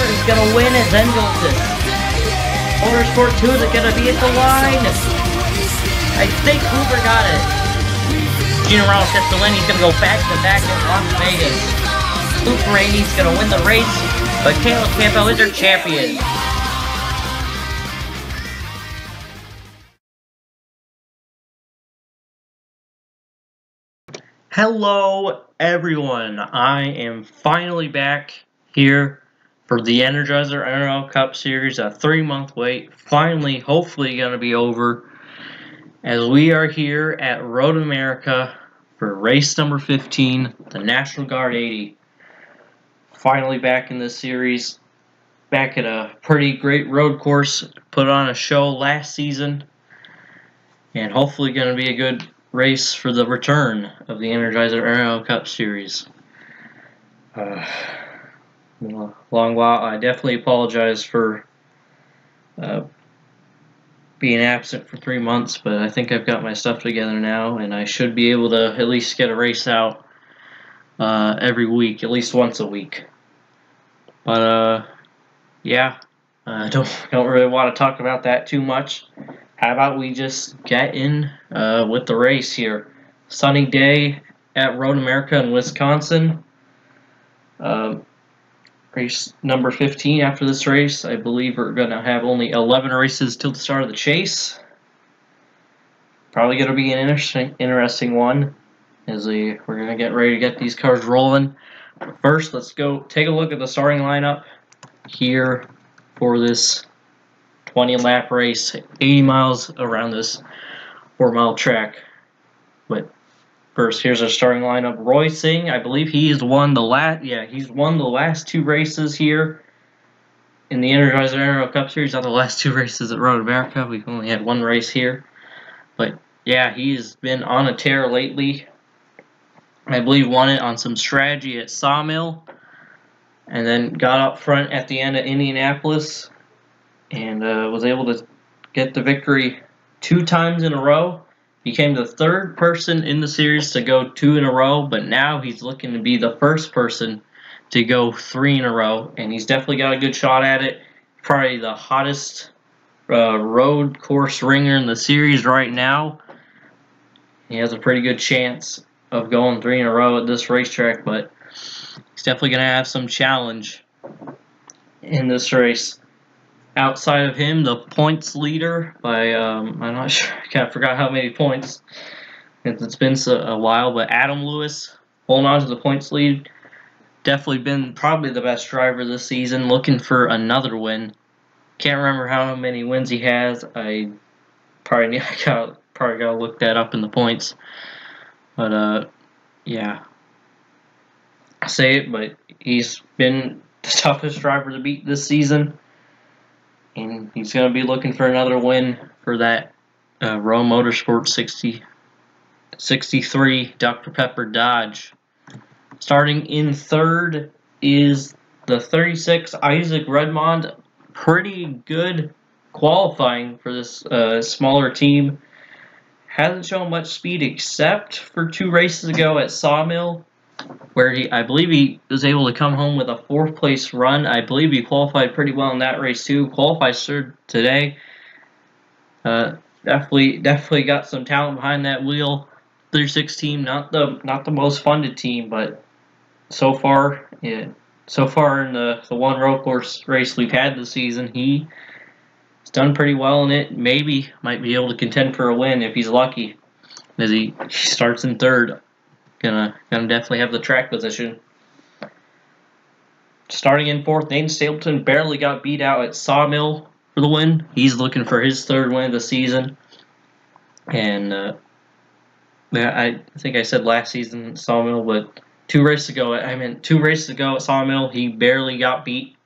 is going to win as Engleton. Motorsport 2 is going to be at the line. I think Hoover got it. NROL gets the win. He's going to go back-to-back in Las Vegas. Luke Rainey's going to win the race, but Caleb Campbell is our champion. Hello everyone, I am finally back here for the Energizer NROL Cup Series, a 3-month wait, finally, hopefully going to be over, as we are here at Road America for race number 15, the National Guard 80. Finally back in this series, back at a pretty great road course, put on a show last season, and hopefully going to be a good race for the return of the Energizer NROL Cup Series. Been a long while. I definitely apologize for being absent for 3 months, but I think I've got my stuff together now, and I should be able to at least get a race out every week, at least once a week. But yeah, I don't really want to talk about that too much. How about we just get in with the race here? Sunny day at Road America in Wisconsin. Race number 15 after this race. I believe we're going to have only 11 races till the start of the chase. Probably going to be an interesting one, as we're going to get ready to get these cars rolling. But first, let's go take a look at the starting lineup here for this 20-lap race, 80 miles around this 4-mile track. But first, here's our starting lineup. Roy Singh, I believe he's won the last 2 races here in the Energizer NROL Cup Series. Not the last 2 races at Road America. We've only had 1 race here. But yeah, he's been on a tear lately. I believe won it on some strategy at Sawmill, and then got up front at the end of Indianapolis, and was able to get the victory 2 times in a row. Became the 3rd person in the series to go 2 in a row, but now he's looking to be the 1st person to go 3 in a row, and he's definitely got a good shot at it. Probably the hottest road course ringer in the series right now. He has a pretty good chance of going 3 in a row at this racetrack, but he's definitely going to have some challenge in this race. Outside of him, the points leader by, I'm not sure, I kind of forgot how many points. It's been a while, but Adam Lewis holding on to the points lead. Definitely been probably the best driver this season, looking for another win. Can't remember how many wins he has. I probably gotta look that up in the points. But yeah, I say it, but he's been the toughest driver to beat this season. And he's going to be looking for another win for that Rowe Motorsports 63 Dr. Pepper Dodge. Starting in 3rd is the 36 Isaac Redmond. Pretty good qualifying for this smaller team. Hasn't shown much speed except for 2 races ago at Sawmill, where I believe he was able to come home with a 4th place run. I believe he qualified pretty well in that race too. Qualified 3rd today. Definitely got some talent behind that wheel. 36 team, not the most funded team, but so far in the one road course race we've had this season, he's done pretty well in it. Maybe might be able to contend for a win if he's lucky, as he starts in 3rd. Gonna definitely have the track position. Starting in 4th, Nathan Stapleton barely got beat out at Sawmill for the win. He's looking for his 3rd win of the season. And I think I said last season at Sawmill, but 2 races ago at Sawmill, he barely got beat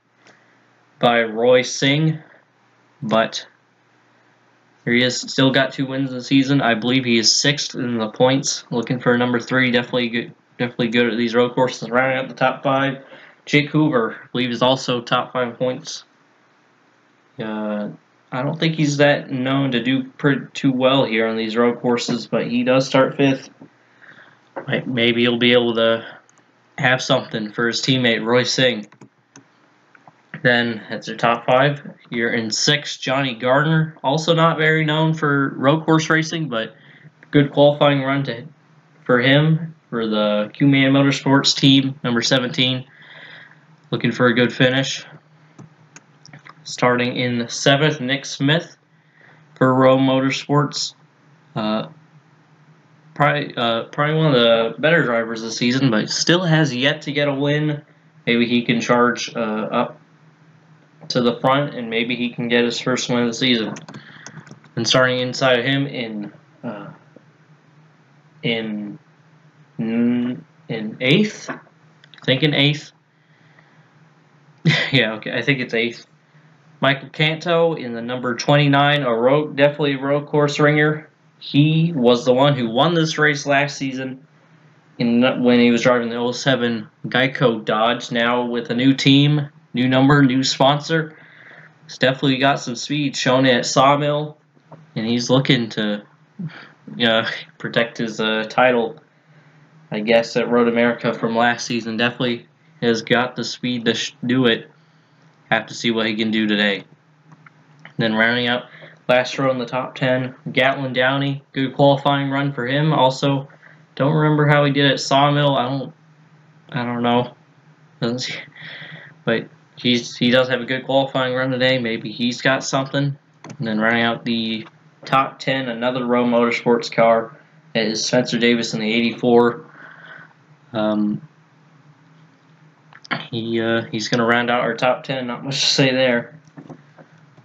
by Roy Singh. But here he is, still got 2 wins in the season. I believe he is 6th in the points. Looking for number 3. Definitely good at these road courses. Rounding out the top 5. Jake Hoover, I believe, is also top 5 points. I don't think he's that known to do too well here on these road courses, but he does start 5th. Maybe he'll be able to have something for his teammate Roy Singh. Then that's your top 5. You're in 6th, Johnny Gardner, also not very known for road course racing, but good qualifying run for him for the Q-Man Motorsports team, number 17. Looking for a good finish. Starting in 7th, Nick Smith for Rowe Motorsports. Probably one of the better drivers this season, but still has yet to get a win. Maybe he can charge up to the front, and maybe he can get his first win of the season. And starting inside of him in 8th, I think in 8th. Yeah, okay, I think it's 8th. Michael Canto in the number 29, definitely a road course ringer. He was the one who won this race last season when he was driving the 07 Geico Dodge. Now with a new team, new number, new sponsor, he's definitely got some speed shown at Sawmill, and he's looking to protect his title, I guess, at Road America from last season. Definitely has got the speed to do it. Have to see what he can do today. Then rounding out last row in the top 10, Gatlin Downey. Good qualifying run for him. Also, don't remember how he did at Sawmill. I don't know. But he does have a good qualifying run today. Maybe he's got something. And then rounding out the top 10, another Rowe Motorsports car. It is Spencer Davis in the 84. He's going to round out our top 10. Not much to say there.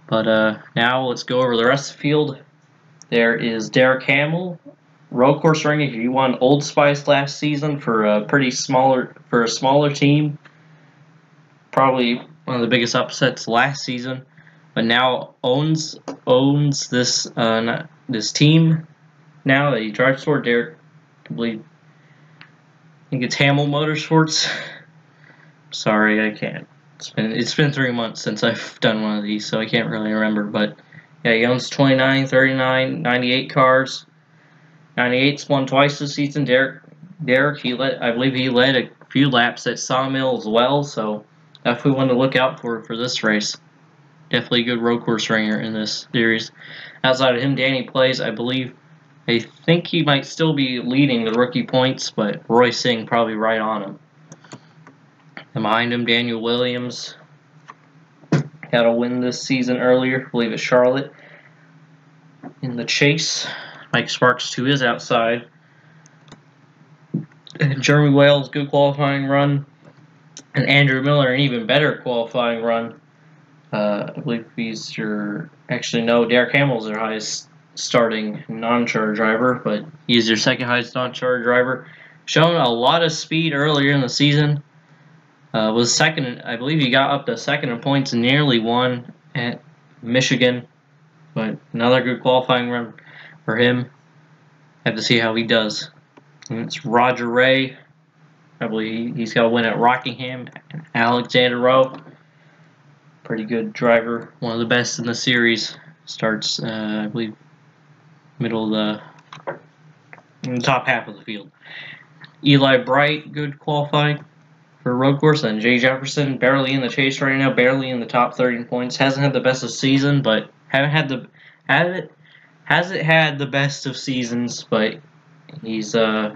But now let's go over the rest of the field. There is Derek Hamill, road course ringer. He won Old Spice last season for a smaller team. Probably one of the biggest upsets last season, but now owns this team now that he drives for. Derek, I think it's Hamill Motorsports. Sorry, I can't. It's been 3 months since I've done one of these, so I can't really remember. But yeah, he owns 29, 39, 98 cars. 98's won twice this season. Derek, I believe he led a few laps at Sawmill as well, so definitely one to look out for this race. Definitely a good road course ringer in this series. Outside of him, Danny Plays, I think he might still be leading the rookie points, but Roy Singh probably right on him. And behind him, Daniel Williams had a win this season earlier, I believe at Charlotte. In the chase, Mike Sparks to his outside. And Jeremy Wales, good qualifying run. And Andrew Miller, an even better qualifying run. I believe he's Derek Hamill's their highest starting non-charter driver, but he's their second highest non-charter driver. Shown a lot of speed earlier in the season. Was second, I believe he got up to second in points and nearly won at Michigan. But another good qualifying run for him. Have to see how he does. And it's Roger Ray. I believe he's got a win at Rockingham and Alexander Rowe. Pretty good driver. One of the best in the series. Starts, I believe, in the top half of the field. Eli Bright, good qualifying for road course. And Jay Jefferson, barely in the chase right now, barely in the top 30 points. Hasn't had the best of season, but hasn't had the best of seasons, but he's like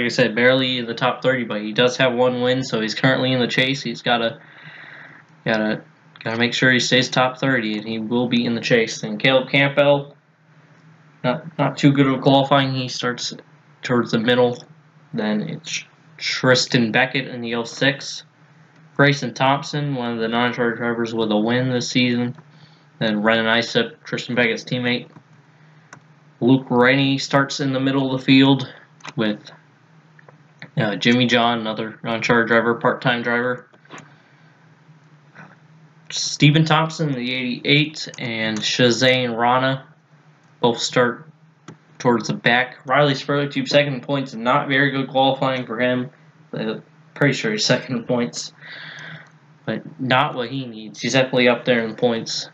I said, barely in the top 30, but he does have one win, so he's currently in the chase. He's gotta make sure he stays top 30, and he will be in the chase. And Caleb Campbell, not too good of a qualifying. He starts towards the middle. Then it's Tristan Beckett in the 06. Grayson Thompson, one of the non-charter drivers with a win this season. Then Renan Isep, Tristan Beckett's teammate. Luke Rainey starts in the middle of the field with Jimmy John, another non-charter driver, part-time driver. Stephen Thompson in the 88 and Shazane Rana both start towards the back. Riley Spurley, second in points, and not very good qualifying for him. Pretty sure he's second in points, but not what he needs. He's definitely up there in the points.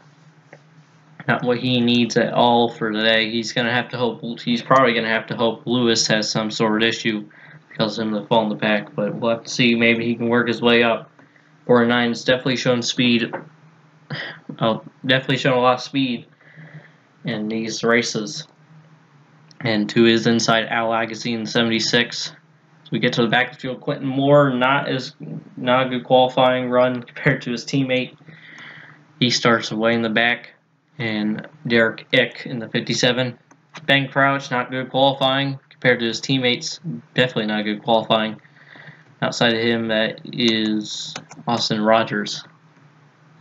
Not what he needs at all for today. He's probably going to have to hope Lewis has some sort of issue because of him to fall in the pack. But we'll have to see. Maybe he can work his way up. 49's definitely shown speed. Oh, definitely shown a lot of speed in these races. And to his inside, Al Agassi 76. So we get to the back of the field. Quentin Moore, not a good qualifying run compared to his teammate. He starts way in the back. And Derek Ick in the 57. Ben Crouch, not good qualifying compared to his teammates. Definitely not good qualifying. Outside of him, that is Austin Rogers.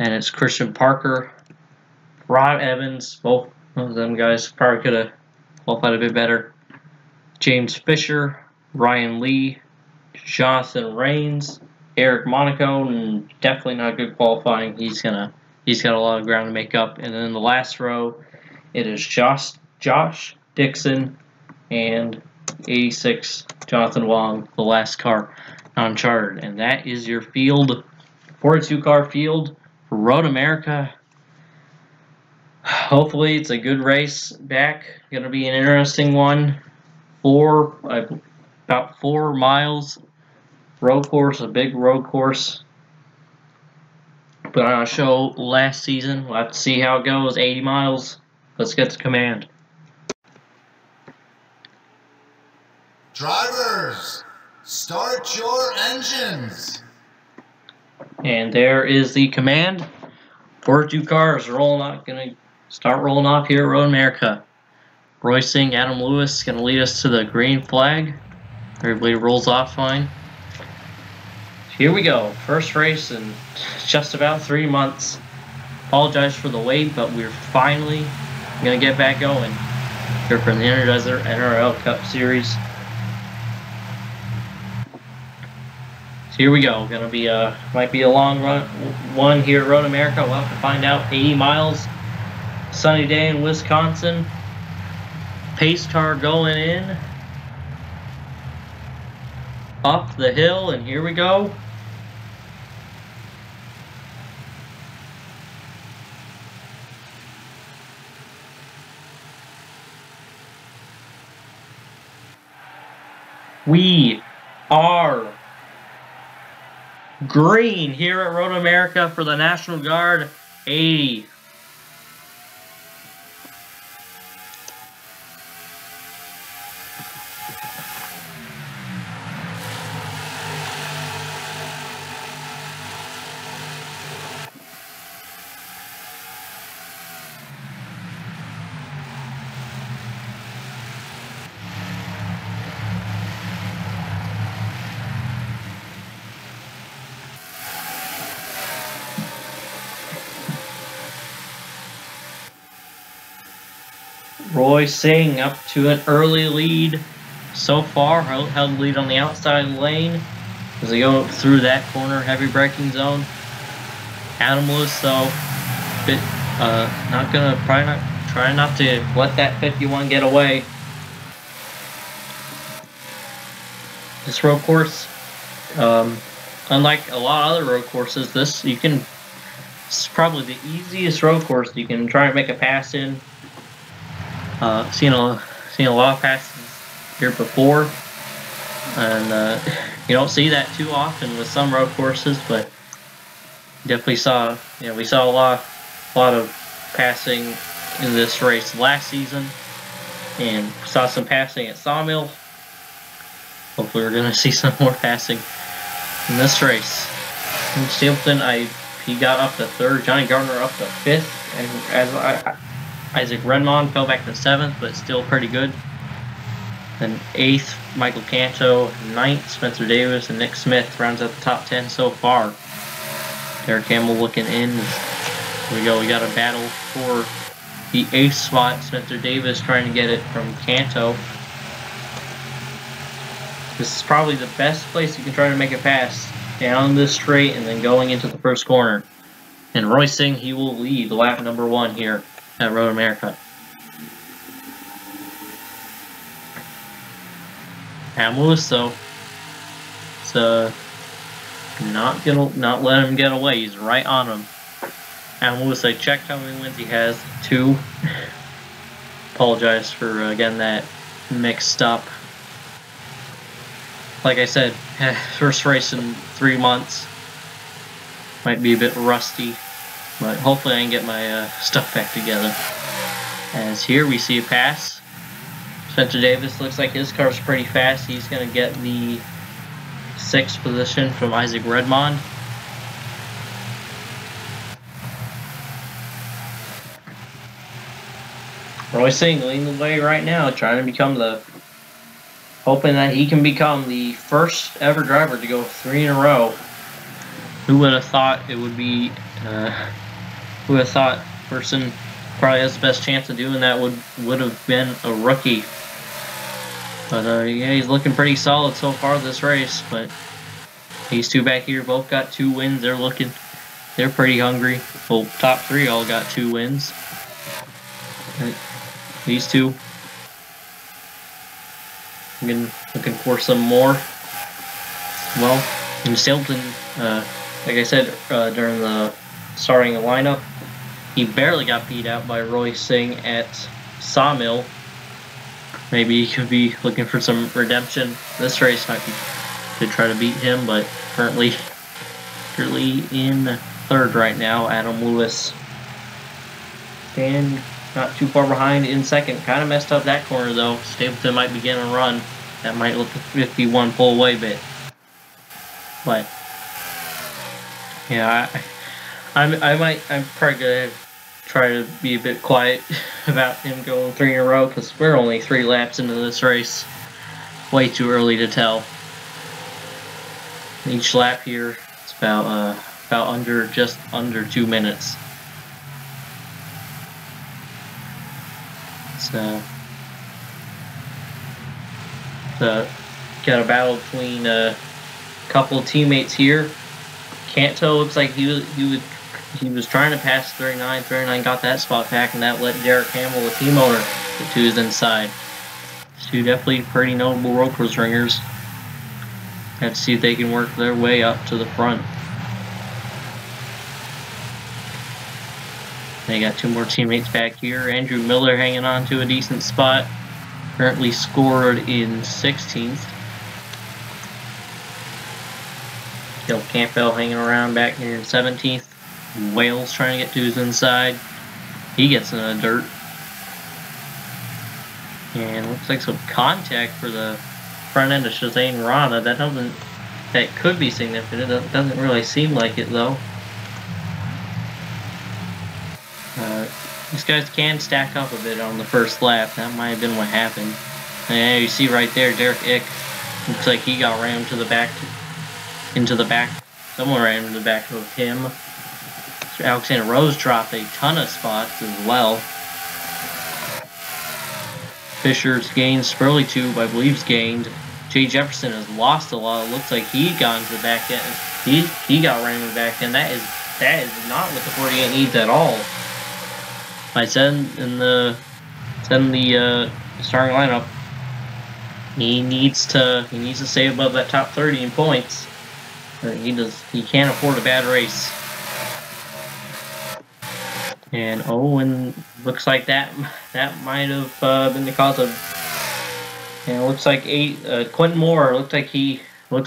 And it's Christian Parker, Rod Evans, both of them guys probably could have qualified a bit better. James Fisher, Ryan Lee, Jonathan Rains, Eric Monaco, and definitely not good qualifying. He's got a lot of ground to make up. And then in the last row, it is Josh Dixon and 86 Jonathan Wong, the last car uncharted. And that is your field, 42 car field for Road America. Hopefully it's a good race back. Going to be an interesting one. About 4 miles road course, a big road course. Put on a show last season. We'll have to see how it goes. 80 miles. Let's get to command. Drivers, start your engines. And there is the command. 42 cars rolling out. Going to start rolling off here at Road America. Roy Singh, Adam Lewis going to lead us to the green flag. Everybody rolls off fine. Here we go. First race in just about 3 months. Apologize for the wait, but we're finally going to get back going here from the Energizer NROL Cup Series. So here we go. Going to be might be a long one here at Road America. We'll have to find out. 80 miles. Sunny day in Wisconsin. Pace car going in. Up the hill, and here we go. We are green here at Road America for the National Guard 80. Roy Singh up to an early lead so far, held the lead on the outside lane as they go through that corner heavy braking zone. Adam Lewis though, try not to let that 51 get away. This road course, unlike a lot of other road courses, this is probably the easiest road course you can try and make a pass in. Seen a lot of passes here before, and you don't see that too often with some road courses, but definitely we saw a lot of passing in this race last season, and saw some passing at Sawmill. Hopefully we're going to see some more passing in this race. In Stapleton, he got up to 3rd, Johnny Gardner up to 5th, and Isaac Renmond fell back to 7th, but still pretty good. Then 8th, Michael Canto. 9th, Spencer Davis, and Nick Smith rounds out the top 10 so far. Derek Campbell looking in. Here we go. We got a battle for the 8th spot. Spencer Davis trying to get it from Canto. This is probably the best place you can try to make a pass. Down this straight and then going into the first corner. And Roy Singh, he will lead lap number 1 here at Road America. Adam Lewis though, so not let him get away. He's right on him. Adam Lewis, I checked how many wins he has. 2. Apologize for getting that mixed up. Like I said, first race in 3 months. Might be a bit rusty, but hopefully I can get my stuff back together. As here we see a pass. Spencer Davis looks like his car's pretty fast. He's going to get the 6th position from Isaac Redmond. Roy Singh leading the way right now, trying to become hoping that he can become the first ever driver to go 3 in a row. Who would have thought it would be, who would have thought person probably has the best chance of doing that would have been a rookie. But yeah, he's looking pretty solid so far this race. But these two back here both got 2 wins. They're pretty hungry. Well, top 3 all got 2 wins. These two, looking for some more. Well, in Stilton, like I said during the starting the lineup, he barely got beat out by Roy Singh at Sawmill. Maybe he could be looking for some redemption. This race might be to try to beat him, but currently in 3rd right now, Adam Lewis. And not too far behind in 2nd. Kind of messed up that corner though. Stapleton might begin a run. That might let the 51 pull away a bit. But yeah, I'm probably gonna try to be a bit quiet about him going 3 in a row because we're only 3 laps into this race. Way too early to tell. Each lap here, it's about just under 2 minutes. So got a battle between a couple of teammates here. Canto looks like he was trying to pass 39. 39 got that spot back, and that let Derek Hamill, the team owner, get to his inside. 2 definitely pretty notable road course ringers. Have to see if they can work their way up to the front. They got 2 more teammates back here. Andrew Miller hanging on to a decent spot. Currently scored in 16th. Gil Campbell hanging around back here in 17th. Wales trying to get to his inside. He gets in the dirt. And looks like some contact for the front end of Shazane Rana. That could be significant. It doesn't really seem like it though. These guys can stack up a bit on the first lap. That might have been what happened. And you see right there, Derek Ick. Looks like he got rammed to the back. Into the back. Someone ran into the back of him. Alexander Rose dropped a ton of spots as well. Fisher's gained. Spurley too, I believe, is gained. Jay Jefferson has lost a lot. It looks like he got into the back end. He got rammed in the back end. That is not what the 48 needs at all. I said in the starting lineup, he needs to stay above that top 30 in points. He can't afford a bad race. And and looks like that might have been the cause of. And it looks like Quentin Moore looks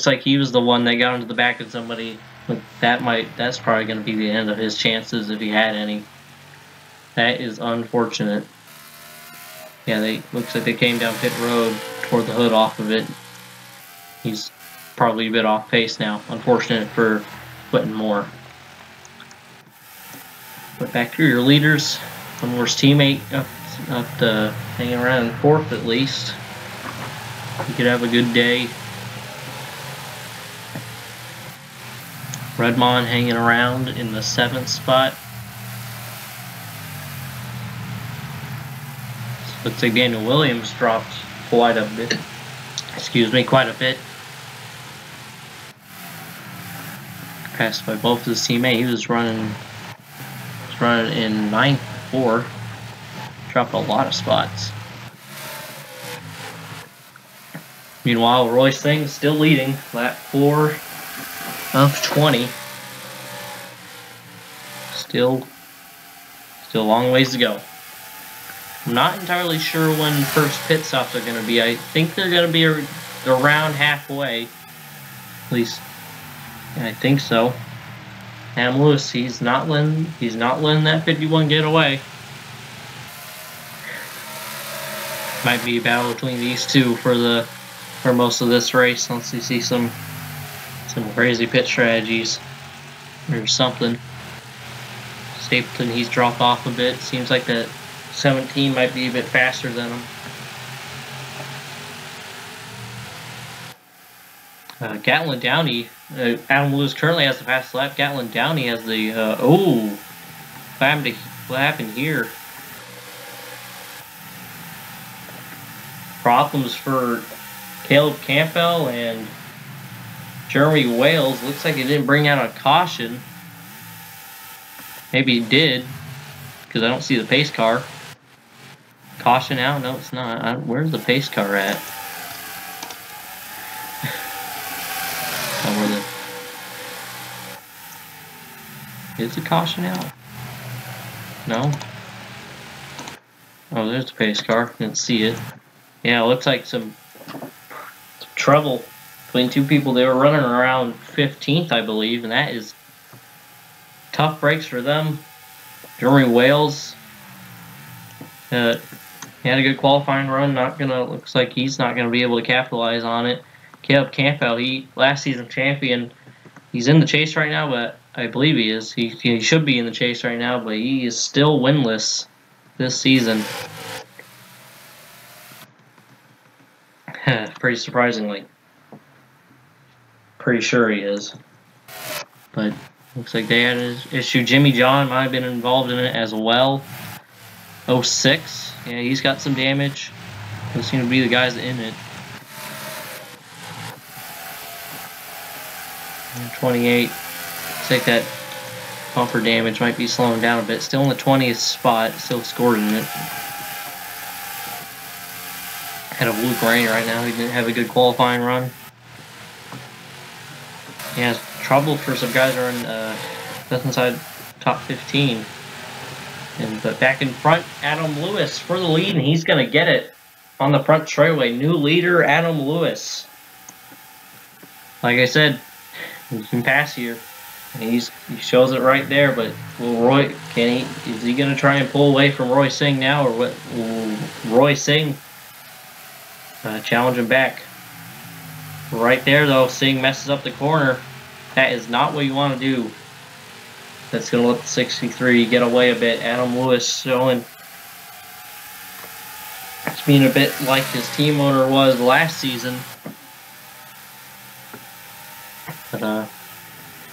like he was the one that got into the back of somebody. That's probably going to be the end of his chances if he had any. That is unfortunate. Yeah, looks like they came down pit road, tore the hood off of it. He's probably a bit off pace now. Unfortunate for Quentin Moore. But back to your leaders. One more teammate up to hanging around in 4th at least. He could have a good day. Redmond hanging around in the 7th spot. Looks like Daniel Williams dropped quite a bit. Quite a bit. Passed by both his teammates. He was running in 9th before. Dropped a lot of spots. Meanwhile, Roy Singh still leading. Lap 4 of 20. Still a long ways to go. I'm not entirely sure when first pit stops are going to be. I think they're going to be around halfway. At least, I think so. Adam Lewis, he's not letting that 51 get away. Might be a battle between these two for most of this race, unless we see some crazy pit strategies or something. Stapleton, he's dropped off a bit. Seems like that 17 might be a bit faster than him. Gatlin Downey, Adam Lewis currently has the fastest lap. Gatlin Downey has the, what happened here? Problems for Caleb Campbell and Jeremy Wales. Looks like he didn't bring out a caution. Maybe he did, because I don't see the pace car. Caution out? No, it's not. Where's the pace car at? Is the caution out? No? Oh, there's the pace car. Didn't see it. Yeah, it looks like some trouble between two people. They were running around 15th, I believe, and that is tough breaks for them. Jeremy Wales he had a good qualifying run. Looks like he's not gonna be able to capitalize on it. Caleb Campbell, last season champion. He's in the chase right now, but I believe he is. He should be in the chase right now, but he is still winless this season. Pretty surprisingly. Pretty sure he is. But looks like they had an issue. Jimmy John might have been involved in it as well. 06. Yeah, he's got some damage. Those seem to be the guys in it. 28. Looks like that bumper damage might be slowing down a bit. Still in the 20th spot. Still scored in it. Had a Luke Rain right now. He didn't have a good qualifying run. He has trouble for some guys who are in just inside top 15. But back in front, Adam Lewis for the lead, and he's going to get it on the front straightaway. New leader, Adam Lewis. Like I said, he can pass here. And he shows it right there, but will is he going to try and pull away from Roy Singh now, or what? Will Roy Singh challenge him back? Right there, though, Singh messes up the corner. That is not what you want to do. That's going to let the 63 get away a bit. Adam Lewis showing it's being a bit like his team owner was last season. But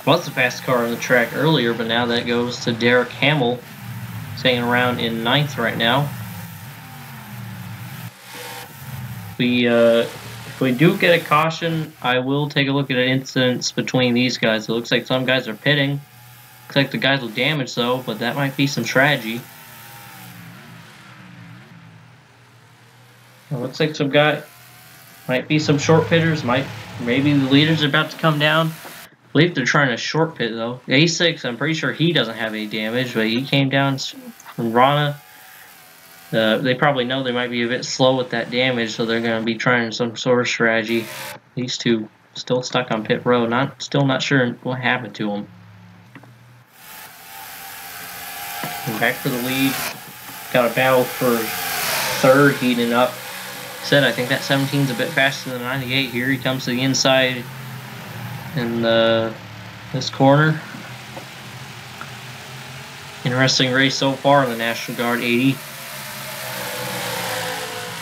was the fastest car on the track earlier, but now that goes to Derek Hamill, staying around in 9th right now. If we do get a caution, I will take a look at incidents between these guys. It looks like some guys are pitting. Looks like the guys with damage though, but that might be some strategy. It looks like might be some short pitters. Maybe the leader's about to come down. I believe they're trying to short pit though. A6, I'm pretty sure he doesn't have any damage, but he came down from Rana. They probably know they might be a bit slow with that damage, so they're going to be trying some sort of strategy. These two still stuck on pit road. Still not sure what happened to them. And back for the lead. Got a battle for third, heating up. I think that 17's a bit faster than 98 here. He comes to the inside in this corner. Interesting race so far in the National Guard 80.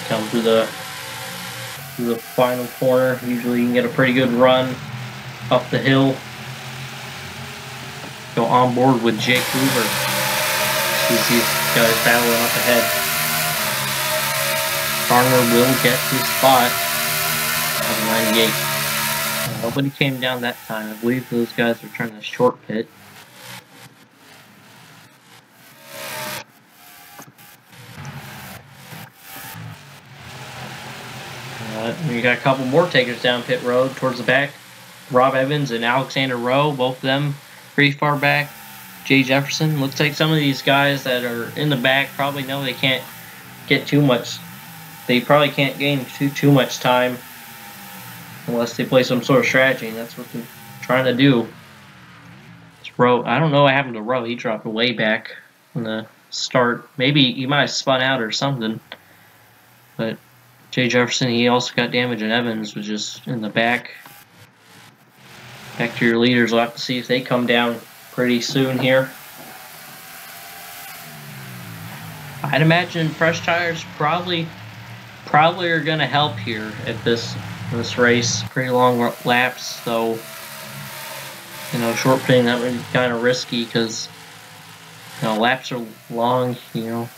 Come through the final corner. Usually you can get a pretty good run up the hill. Go on board with Jake Hoover. See these guys battling up ahead. Garner will get his spot on 98. Nobody came down that time. I believe those guys were trying to short pit. We got a couple more takers down pit road towards the back. Rob Evans and Alexander Rowe, both of them pretty far back. Jay Jefferson. Looks like some of these guys that are in the back probably know they can't get too much. They probably can't gain too much time unless they play some sort of strategy, and that's what they're trying to do. Rowe, I don't know what happened to Rowe. He dropped way back in the start. Maybe he might have spun out or something. But Jay Jefferson, he also got damage, and Evans was just in the back. Back to your leaders. We'll have to see if they come down pretty soon here. I'd imagine fresh tires probably are going to help here at this race. Pretty long laps, so you know, short pitting that would be kind of risky because you know laps are long. You know,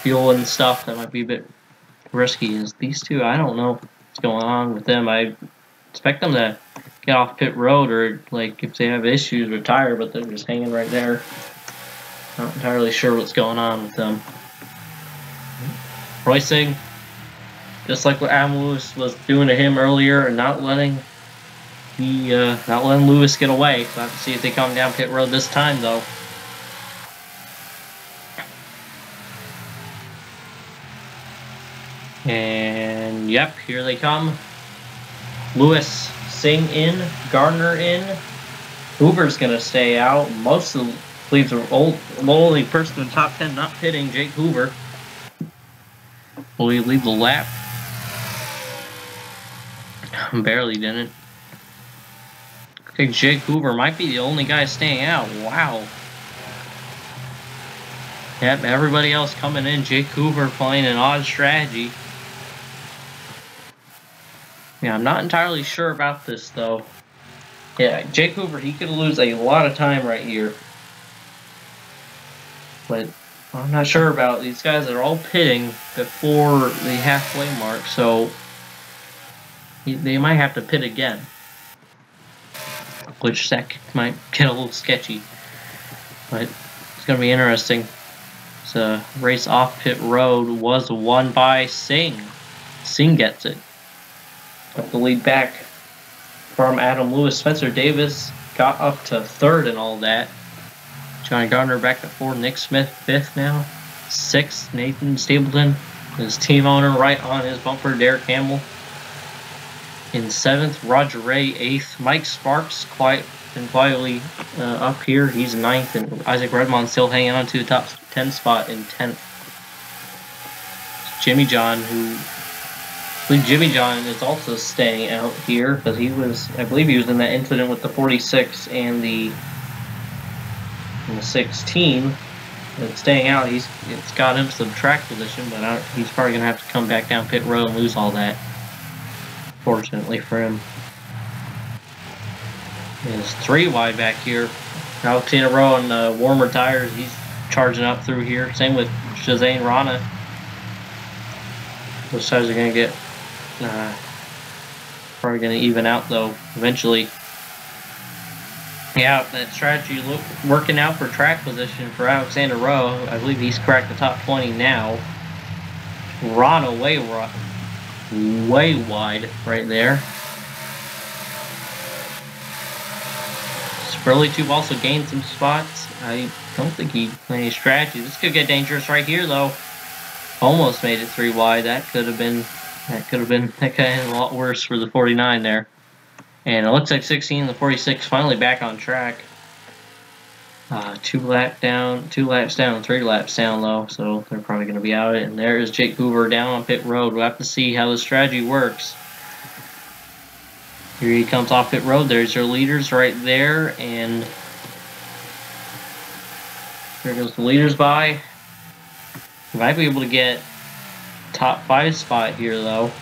fuel and stuff that might be a bit risky. Is these two? I don't know what's going on with them. I expect them to get off pit road or like if they have issues with tire, but they're just hanging right there. Not entirely sure what's going on with them. Roysing, just like what Adam Lewis was doing to him earlier, and not letting Lewis get away. We'll have to see if they come down pit road this time, though. And yep, here they come. Lewis, Singh in, Gardner in. Hoover's gonna stay out. Most of the leaves are the only person in the top 10 not pitting, Jake Hoover. Will he leave the lap? Barely didn't. Okay, Jake Hoover might be the only guy staying out. Wow. Yep, everybody else coming in. Jake Hoover playing an odd strategy. Yeah, I'm not entirely sure about this, though. Yeah, Jake Hoover, he could lose a lot of time right here. But I'm not sure about these guys that are all pitting before the halfway mark, so they might have to pit again. Which that might get a little sketchy. But it's going to be interesting. The race off pit road was won by Singh. Singh gets it. Up the lead back from Adam Lewis. Spencer Davis got up to third and all that. Johnny Gardner back to fourth. Nick Smith fifth now. Sixth, Nathan Stapleton, his team owner, right on his bumper. Derek Hamill in seventh. Roger Ray eighth. Mike Sparks quietly up here. He's ninth, and Isaac Redmond still hanging on to the top 10 spot in 10th. Jimmy John, I believe Jimmy John is also staying out here because I believe he was in that incident with the 46 and the 16. But staying out, it's got him some track position, but he's probably gonna have to come back down pit road and lose all that. Fortunately for him. It's 3 wide back here. Alexander Rowe on warmer tires. He's charging up through here. Same with Shazane Rana. Those tires are going to get probably going to even out though eventually. Yeah, that strategy working out for track position for Alexander Rowe. I believe he's cracked the top 20 now. Rana way wide right there. Burley Tube also gained some spots. I don't think he played any strategy. This could get dangerous right here, though. Almost made it 3 wide. That could have been a lot worse for the 49 there. And it looks like 16 and the 46 finally back on track. 2 laps down, 3 laps down though. So they're probably going to be out of it. And there is Jake Hoover down on pit road. We'll have to see how the strategy works. Here he comes off pit road. There's your leaders right there, and there goes the leaders by. You might be able to get top 5 spot here though.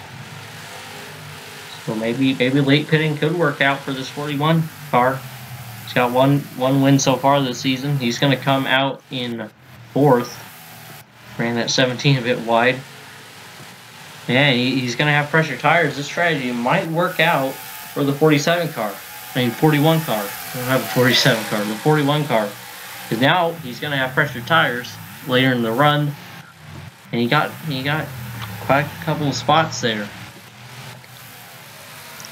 So maybe late pitting could work out for this 41 car. He's got one win so far this season. He's going to come out in 4th. Ran that 17 a bit wide. Yeah, he's going to have pressure tires. This strategy might work out for the 41 car. I don't have a 47 car, the 41 car. Because now he's going to have pressure tires later in the run. And he got quite a couple of spots there.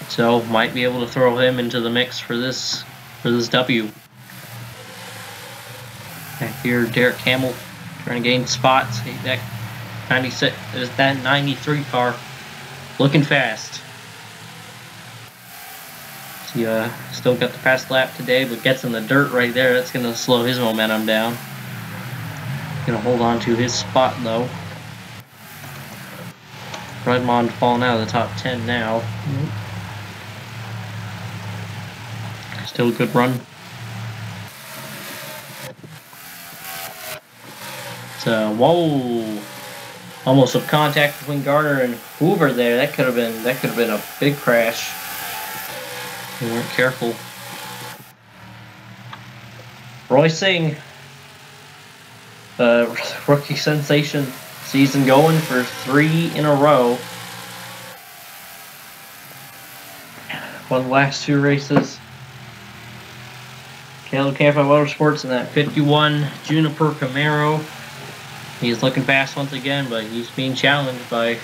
So might be able to throw him into the mix for this W. Back here, Derek Hamill trying to gain spots. That 96 is that 93 car looking fast. He still got the fast lap today, but gets in the dirt right there. That's going to slow his momentum down. Going to hold on to his spot, though. Redmond falling out of the top 10 now. Still a good run. So, whoa! Almost a contact between Garner and Hoover there. That could have been a big crash. We weren't careful. Roy Singh, rookie sensation season going for 3 in a row. Won the last 2 races. Caleb Campo Motorsports in that 51 Juniper Camaro. He's looking fast once again, but he's being challenged by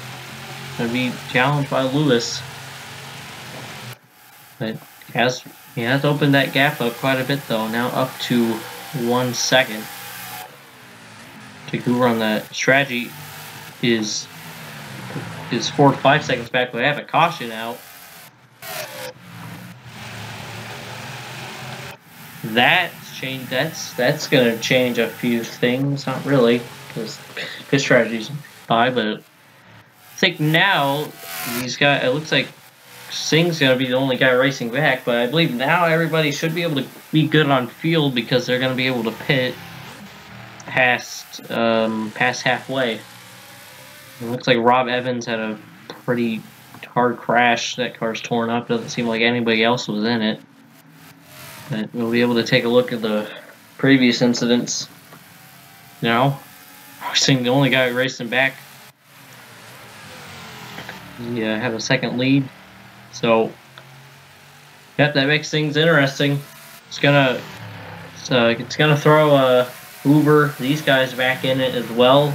Lewis. But he has opened that gap up quite a bit though. Now up to 1 second. Hoover on that strategy is 4 to 5 seconds back, but I have a caution out. That's gonna change a few things. Not really, because his strategy's high, but I think now these guys, it looks like Singh's gonna be the only guy racing back, but I believe now everybody should be able to be good on field because they're gonna be able to pit past halfway. It looks like Rob Evans had a pretty hard crash. That car's torn up. Doesn't seem like anybody else was in it. But we'll be able to take a look at the previous incidents now. I think the only guy racing back, he had a second lead. So, yeah, that makes things interesting. It's gonna throw Hoover, these guys back in it as well.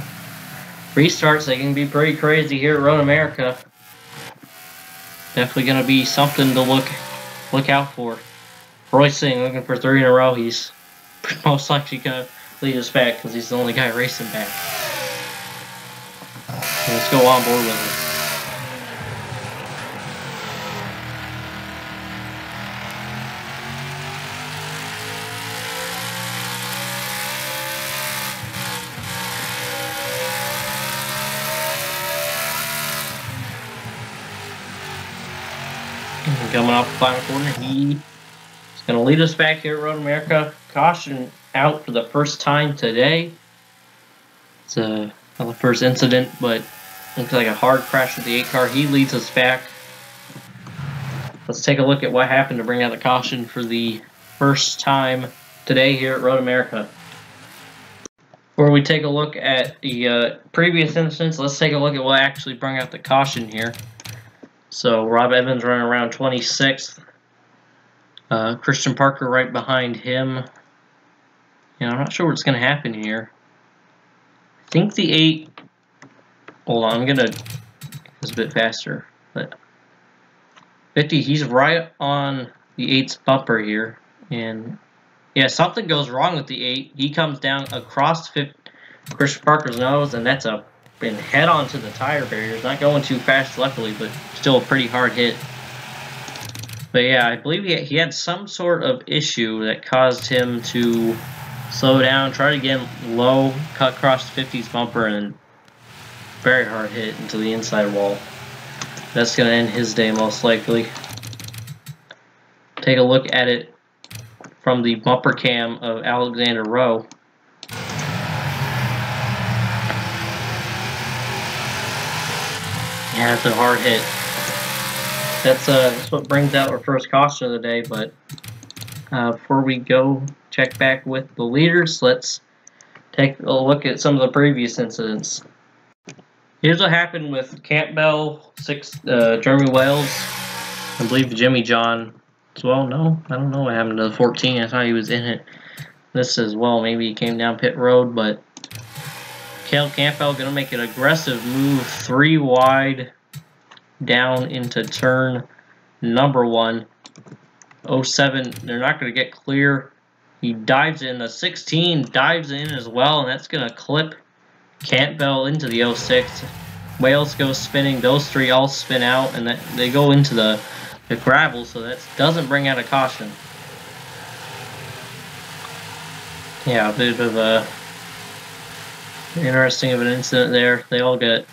Restarts, they can be pretty crazy here at Road America. Definitely gonna be something to look out for. Roy Singh looking for 3 in a row. He's most likely gonna lead us back because he's the only guy racing back. So let's go on board with it. Coming off the final corner, he's going to lead us back here at Road America. Caution out for the first time today. It's not the first incident, but looks like a hard crash with the 8 car. He leads us back. Let's take a look at what happened to bring out the caution for the first time today here at Road America. Before we take a look at the previous incidents, let's take a look at what actually brought out the caution here. So Rob Evans running around 26th. Christian Parker right behind him. I'm not sure what's going to happen here. I think the 8... Hold on, I'm going to... It's a bit faster. But 50, he's right on the 8's bumper here. And yeah, something goes wrong with the 8. He comes down across Christian Parker's nose, and that's been head on to the tire barriers. Not going too fast, luckily, but still a pretty hard hit. But yeah, I believe he had some sort of issue that caused him to slow down, try to get low, cut across the 50's bumper, and very hard hit into the inside wall. That's going to end his day most likely. Take a look at it from the bumper cam of Alexander Rowe. Yeah, it's a hard hit. That's what brings out our first caution of the day, but before we go check back with the leaders, let's take a look at some of the previous incidents. Here's what happened with Campbell, 6, Jeremy Wales, I believe Jimmy John as well. No, I don't know what happened to the 14. I thought he was in it. This as well, maybe he came down pit road, but Caleb Campbell going to make an aggressive move 3 wide down into turn number 1. 07, they're not going to get clear. He dives in. The 16 dives in as well, and that's going to clip Campbell into the 06. Wales goes spinning. Those 3 all spin out, and they go into the the gravel, so that doesn't bring out a caution. Yeah, a bit of a interesting of an incident there. They all get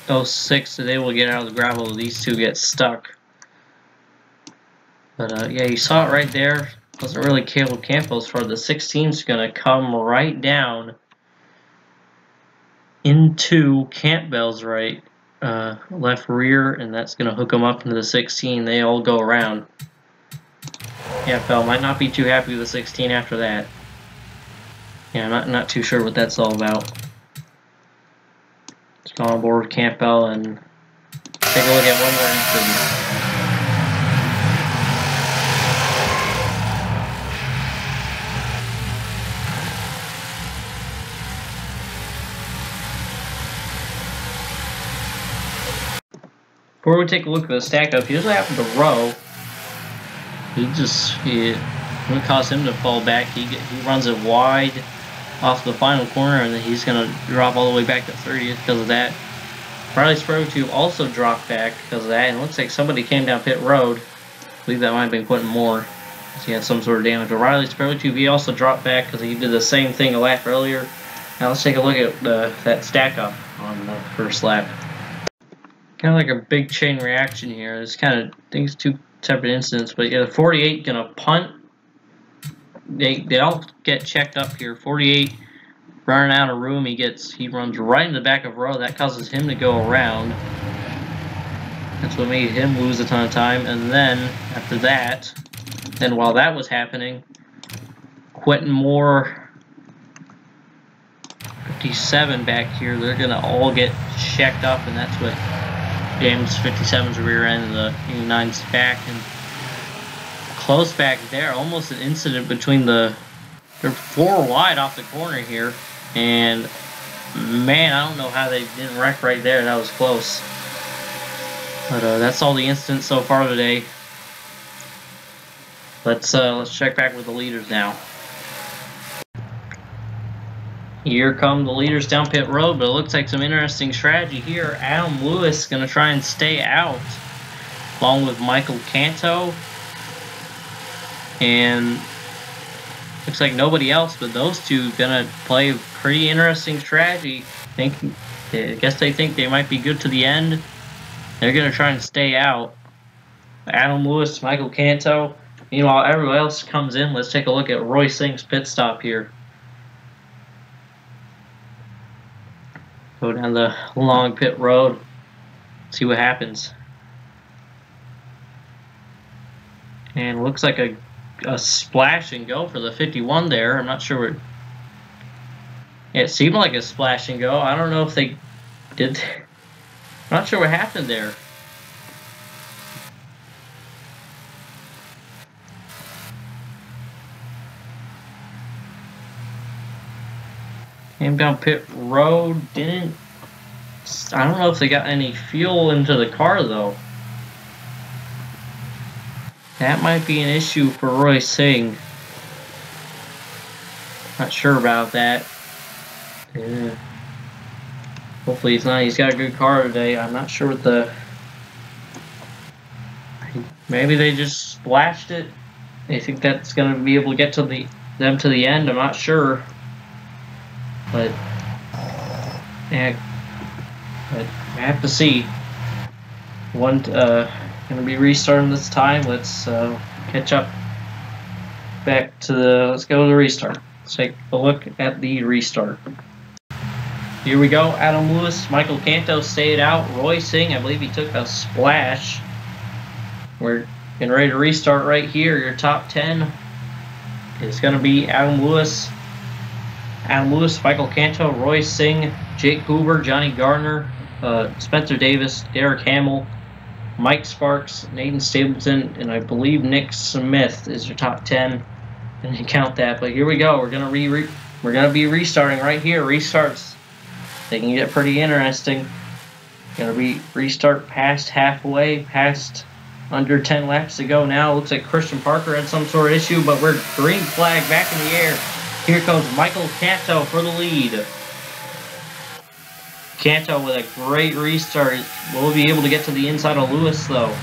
06, so they will get out of the gravel. These two get stuck. But yeah, you saw it right there. Wasn't really Caleb Campbell's for the 16's going to come right down into Campbell's right left rear, and that's going to hook them up into the 16. They all go around. Yeah, Bell might not be too happy with the 16 after that. Yeah, I'm not too sure what that's all about. Let's go on board with Campbell and take a look at one more incident. Before we take a look at the stack up, here's what happened to Rowe. It caused him to fall back. He runs it wide off the final corner, and then he's going to drop all the way back to 30th because of that. Riley Sprague 2 also dropped back because of that, and it looks like somebody came down pit road. I believe that might have been Quentin Moore, because he had some sort of damage. But Riley Sprague 2 he also dropped back because he did the same thing a lap earlier. Now let's take a look at that stack up on the first lap. Kind of like a big chain reaction here. There's kind of, I think it's two separate incidents, but yeah, the 48 gonna punt. They all get checked up here. 48 running out of room. He runs right in the back of Rowe. That causes him to go around. That's what made him lose a ton of time. And then after that, then while that was happening, Quentin Moore, 57 back here, they're gonna all get checked up, and that's what James 57's rear end and the 89's back, and close back there, almost an incident between they're 4 wide off the corner here, and man, I don't know how they didn't wreck right there. That was close. But that's all the incidents so far today. Let's check back with the leaders now. Here come the leaders down pit road, but it looks like some interesting strategy here. Adam Lewis going to try and stay out, along with Michael Canto. And looks like nobody else, but those two going to play a pretty interesting strategy. I guess they think they might be good to the end. They're going to try and stay out. Adam Lewis, Michael Canto. Meanwhile, everyone else comes in. Let's take a look at Roy Singh's pit stop here. Go down the long pit road, see what happens. And looks like a splash and go for the 51 there. I'm not sure what. Yeah, it seemed like a splash and go. I don't know if they did. I'm not sure what happened there. Came down pit road, I don't know if they got any fuel into the car though. That might be an issue for Roy Singh. Not sure about that. Yeah. Hopefully he's not. He's got a good car today. I'm not sure what the. Maybe they just splashed it. They think that's going to be able to get to them to the end. I'm not sure. But yeah, but I have to see. One going to be restarting this time. Let's catch up back to let's go to the restart. Let's take a look at the restart. Here we go. Adam Lewis, Michael Canto stayed out. Roy Singh, I believe he took a splash. We're getting ready to restart right here. Your top 10 is going to be Adam Lewis, Michael Canto, Roy Singh, Jake Hoover, Johnny Gardner, Spencer Davis, Derek Hamill, Mike Sparks, Nathan Stapleton, and I believe Nick Smith is your top 10. And you count that, but here we go. We're gonna be restarting right here. Restarts, they can get pretty interesting. Gonna be restart past halfway, past under 10 laps to go now. Looks like Christian Parker had some sort of issue, but we're green flag back in the air. Here comes Michael Canto for the lead. Canto with a great restart. Will be able to get to the inside of Lewis though.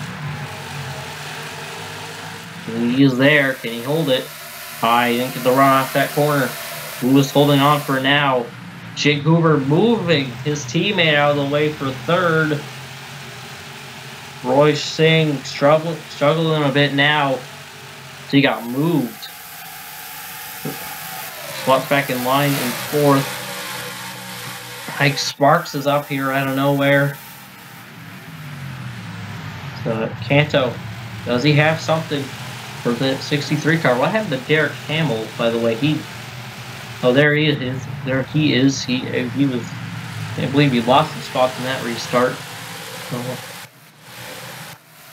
He is there. Can he hold it? He didn't get the run off that corner. Lewis holding on for now. Jake Hoover moving his teammate out of the way for third. Roy Singh struggling a bit now. So he got moved. Swaps back in line in fourth. Mike Sparks is up here out of nowhere. So Canto, does he have something for the 63 car? What happened to Derek Hamill, by the way? There he is. There he is. He was. I believe he lost his spots in that restart.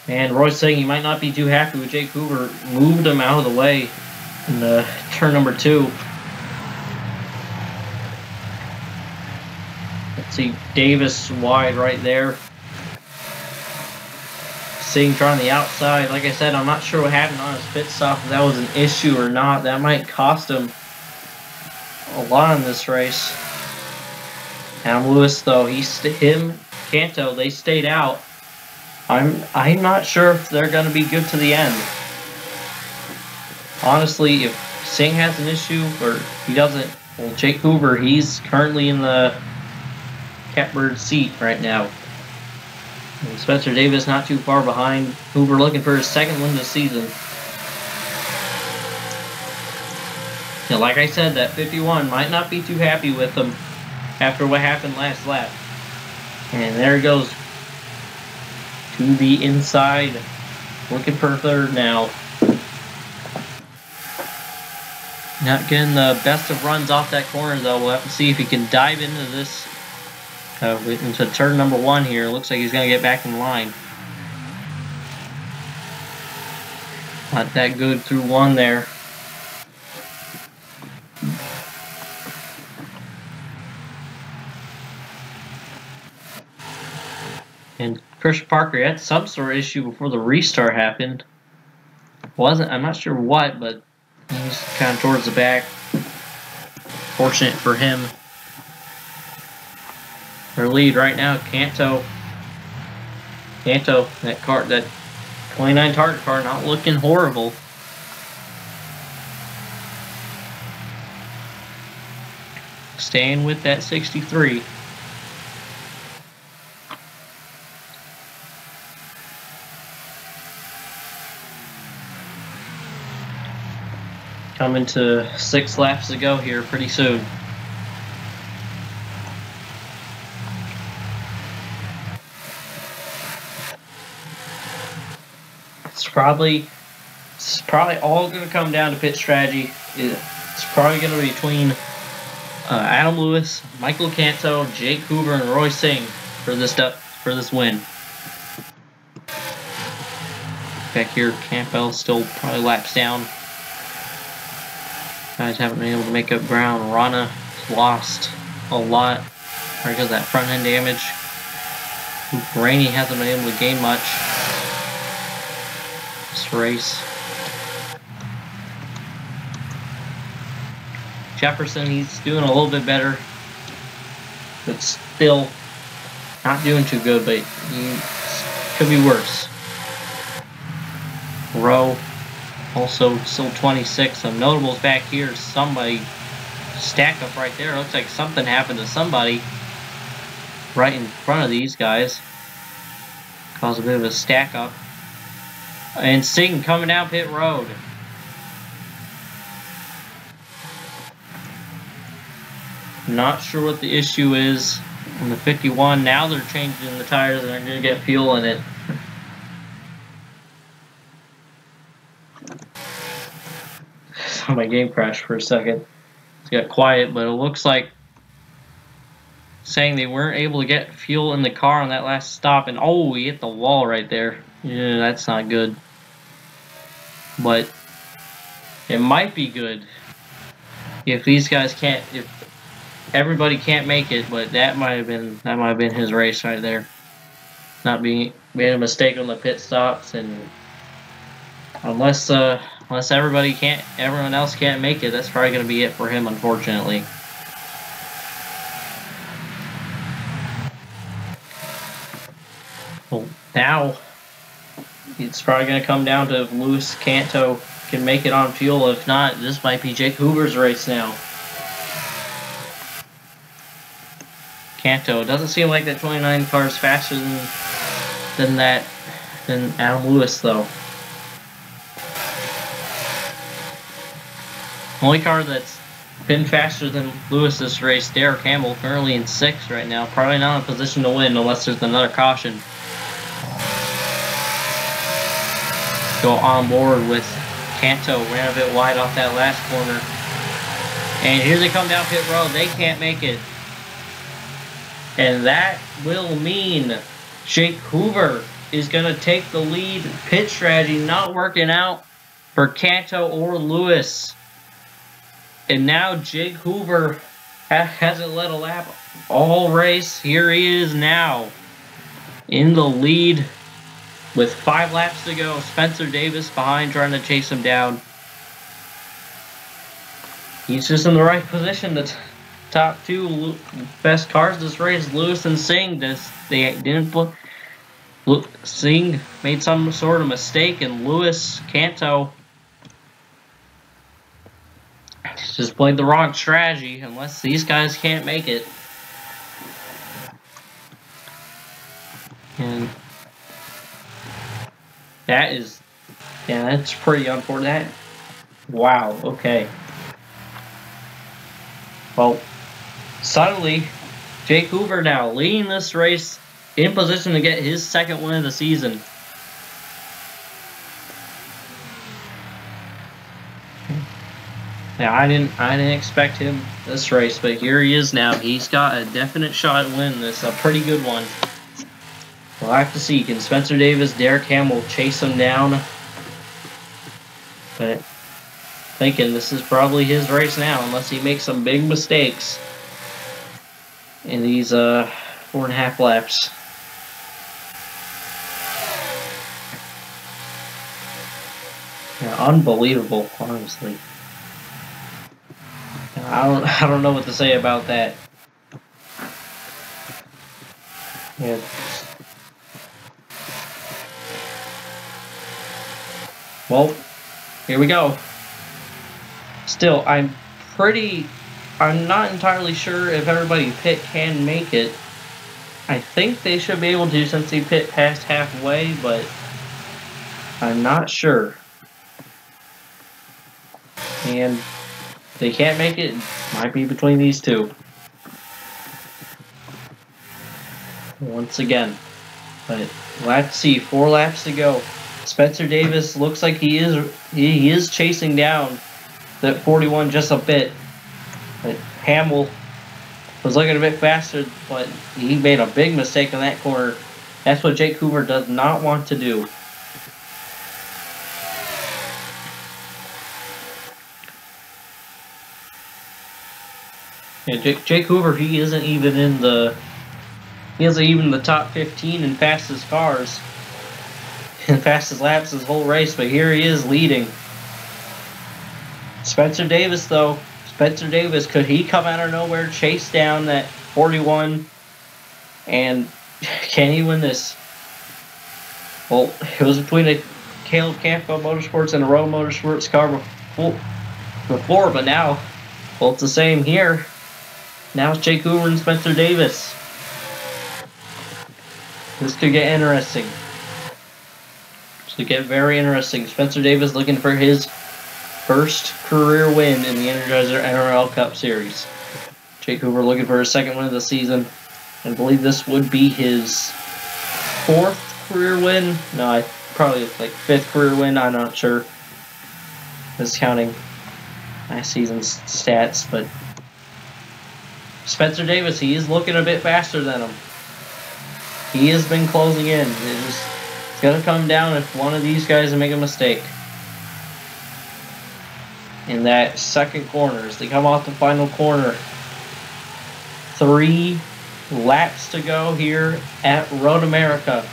And Roy's saying he might not be too happy with Jake Hoover. Moved him out of the way in turn number 2. Let's see, Davis wide right there. Singh trying the outside. Like I said, I'm not sure what happened on his pit stop. If that was an issue or not. That might cost him a lot in this race. Adam Lewis, though, Canto, they stayed out. I'm not sure if they're going to be good to the end. Honestly, if Singh has an issue or he doesn't, well, Jake Hoover, he's currently in the catbird seat right now. And Spencer Davis not too far behind. Hoover looking for his second win this season. Now, like I said, that 51 might not be too happy with him after what happened last lap. And there he goes to the inside, looking for third now. Not getting the best of runs off that corner, though. We'll have to see if he can dive into this, into turn number 1 here. Looks like he's going to get back in line. Not that good through 1 there. And Christian Parker had some sort of issue before the restart happened. I'm not sure what, but he was kind of towards the back. Fortunate for him. Their lead right now, Canto, that 29 target car, not looking horrible. Staying with that 63. Coming to 6 laps to go here pretty soon. It's probably all going to come down to pit strategy. It's probably going to be between Adam Lewis, Michael Canto, Jake Hoover, and Roy Singh for this win. Back here, Campbell still probably laps down. Guys haven't been able to make up ground. Rana lost a lot because of that front end damage. Rainey hasn't been able to gain much this race. Jefferson, he's doing a little bit better, but still not doing too good, but he could be worse. Rowe also still 26. Some notables back here. Somebody stack up right there. Looks like something happened to somebody right in front of these guys. Caused a bit of a stack up. And Singh coming down pit road. Not sure what the issue is on the 51. Now they're changing the tires and they're going to get fuel in it. My game crashed for a second. It got quiet, but it looks like saying they weren't able to get fuel in the car on that last stop, and oh, he hit the wall right there. Yeah, that's not good. But it might be good if these guys can't, if everybody can't make it. But that might have been his race right there. Not being made a mistake on the pit stops, and unless everyone else can't make it, that's probably going to be it for him, unfortunately. Well, now it's probably going to come down to if Lewis Canto can make it on fuel. If not, this might be Jake Hoover's race now. Canto, doesn't seem like that 29 car is faster than Adam Lewis, though. Only car that's been faster than Lewis this race, Derek Hamill, currently in 6th right now. Probably not in a position to win unless there's another caution. Go on board with Canto, ran a bit wide off that last corner. And here they come down pit road. They can't make it. And that will mean Jake Hoover is going to take the lead. Pit strategy not working out for Canto or Lewis. And now Jake Hoover hasn't led a lap all race. Here he is now in the lead with 5 laps to go. Spencer Davis behind trying to chase him down. He's just in the right position. The top 2 best cars this race, Lewis and Singh. They didn't put. Singh made some sort of mistake, and Lewis Canto just played the wrong strategy. Unless these guys can't make it, and that's pretty unfortunate. Wow. Okay. Well, suddenly, Jake Hoover now leading this race, in position to get his 2nd win of the season. Now, I didn't expect him this race, but here he is now. He's got a definite shot at winning this, a pretty good one. We'll have to see. Can Spencer Davis, Derek Hamill chase him down? But thinking this is probably his race now, unless he makes some big mistakes in these 4.5 laps. Yeah, unbelievable, honestly. I don't know what to say about that. Yeah. Well, here we go. Still, I'm not entirely sure if everybody pit can make it. I think they should be able to since they pit past halfway, but I'm not sure. And if they can't make it, it might be between these two. Once again. But we'll have to see. 4 laps to go. Spencer Davis looks like he is chasing down that 41 just a bit. But Hamill was looking a bit faster, but he made a big mistake in that corner. That's what Jake Hoover does not want to do. Yeah, Jake Hoover, he isn't even in the top 15 in fastest cars, in fastest laps his whole race, but here he is leading. Spencer Davis, though. Spencer Davis, could he come out of nowhere, chase down that 41, and can he win this? Well, it was between a Caleb Campbell Motorsports and a NROL Motorsports car before, but now, well, it's the same here. Now it's Jake Hoover and Spencer Davis. This could get interesting. This could get very interesting. Spencer Davis looking for his first career win in the Energizer NRL Cup Series. Jake Hoover looking for his 2nd win of the season. I believe this would be his 4th career win. No, probably like 5th career win. I'm not sure. This is counting last season's stats, but Spencer Davis, he is looking a bit faster than him. He has been closing in. It's going to come down if one of these guys make a mistake. In that 2nd corner, as they come off the final corner. 3 laps to go here at Road America.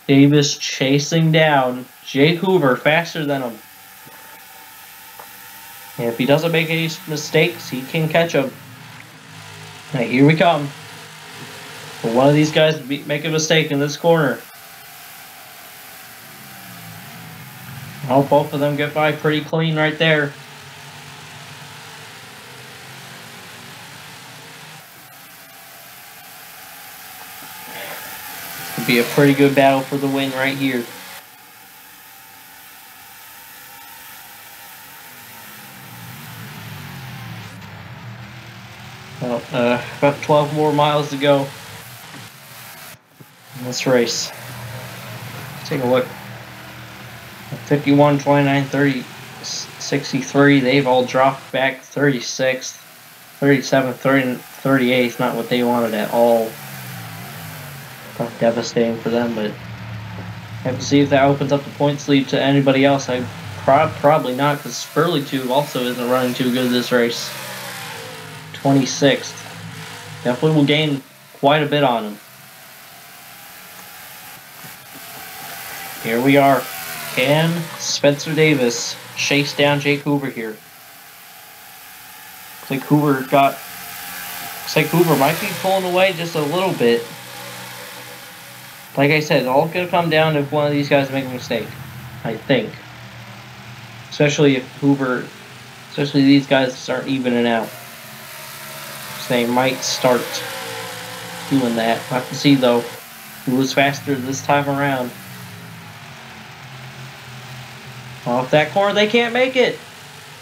Davis chasing down Jake Hoover, faster than him. And if he doesn't make any mistakes, he can catch him. Alright, here we come. But one of these guys make a mistake in this corner. I hope both of them get by pretty clean right there. Could be a pretty good battle for the win right here. Well, about 12 more miles to go in this race. Let's take a look. 51, 29, 30, 63. They've all dropped back 36th, 37th, 30, 38th. Not what they wanted at all. Probably devastating for them, but I have to see if that opens up the points lead to anybody else. I probably not, because Spurley 2 also isn't running too good this race. 26th. Definitely will gain quite a bit on him. Here we are. Can Spencer Davis chase down Jake Hoover here? Looks like Hoover might be pulling away just a little bit. Like I said, it's all going to come down to if one of these guys make a mistake, I think. Especially these guys start evening out. So they might start doing that. We'll have to see though who was faster this time around. Off that corner, they can't make it.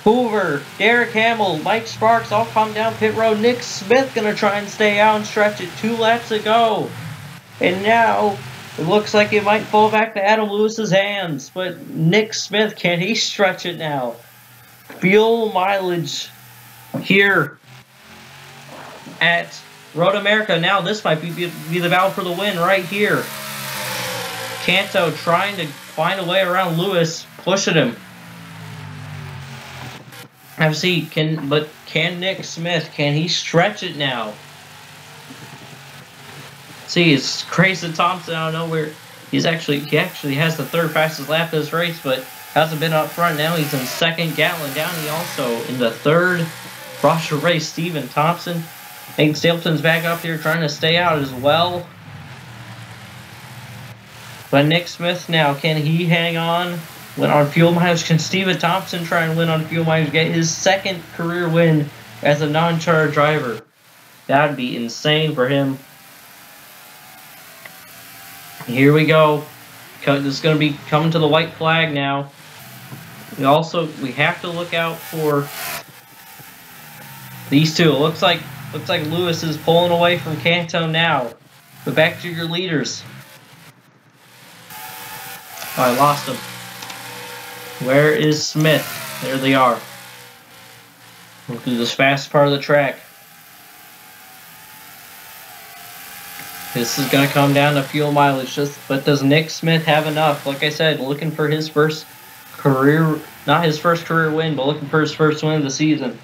Hoover, Derek Hamill, Mike Sparks all come down pit road. Nick Smith gonna try and stay out and stretch it. 2 laps to go. And now it looks like it might fall back to Adam Lewis's hands. But Nick Smith, can he stretch it now? Fuel mileage here at Road America. Now this might be the battle for the win right here. Canto trying to find a way around Lewis, pushing him. Have to see, can Nick Smith, can he stretch it now? See, it's Grayson Thompson out of nowhere. He actually has the 3rd fastest lap of this race, but hasn't been up front. Now he's in 2nd. Gatlin Downey also in the 3rd. Roger Ray, Steven Thompson. Nate Stapleton's back up here trying to stay out as well. But Nick Smith now, can he hang on? Win on fuel mileage. Can Steven Thompson try and win on fuel mileage? Get his 2nd career win as a non-charter driver. That'd be insane for him. Here we go. This is going to be coming to the white flag now. We have to look out for these two. It looks like Lewis is pulling away from Canto now. But back to your leaders. Oh, I lost him. Where is Smith? There they are. We'll do this fast part of the track. This is going to come down to fuel mileage. But does Nick Smith have enough? Like I said, looking for his first career, not his first career win, but looking for his first win of the season.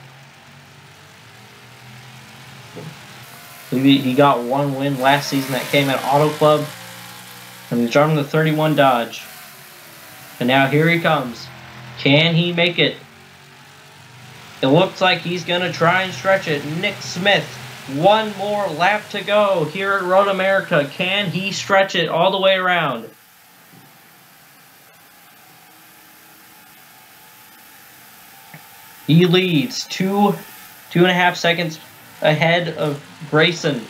He got 1 win last season that came at Auto Club. And he's driving the 31 Dodge. And now here he comes. Can he make it? It looks like he's going to try and stretch it. Nick Smith, 1 more lap to go here at Road America. Can he stretch it all the way around? He leads 2.5 seconds ahead of Grayson.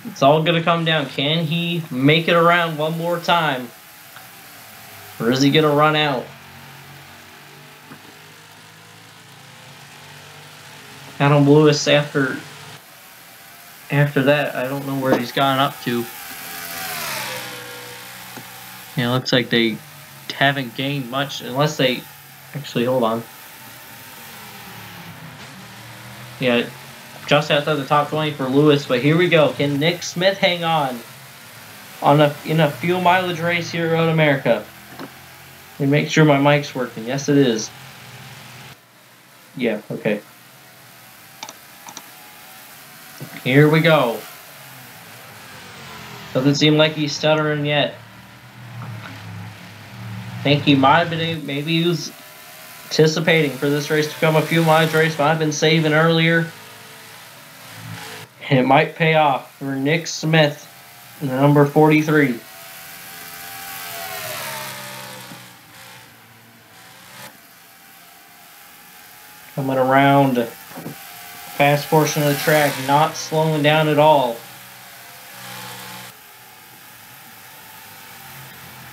It's all going to come down. Can he make it around 1 more time? Or is he going to run out? Adam Lewis, after that, I don't know where he's gone up to. Yeah, it looks like they haven't gained much, unless they... Actually, hold on. Yeah, just outside the top 20 for Lewis, but here we go. Can Nick Smith hang on in a fuel mileage race here at Road America? Let me make sure my mic's working. Yes, it is. Yeah, okay. Here we go. Doesn't seem like he's stuttering yet. I think he might have been, maybe he was anticipating for this race to become a fuel mileage race, might have been saving earlier. And it might pay off for Nick Smith, number 43. Coming around the fast portion of the track, not slowing down at all.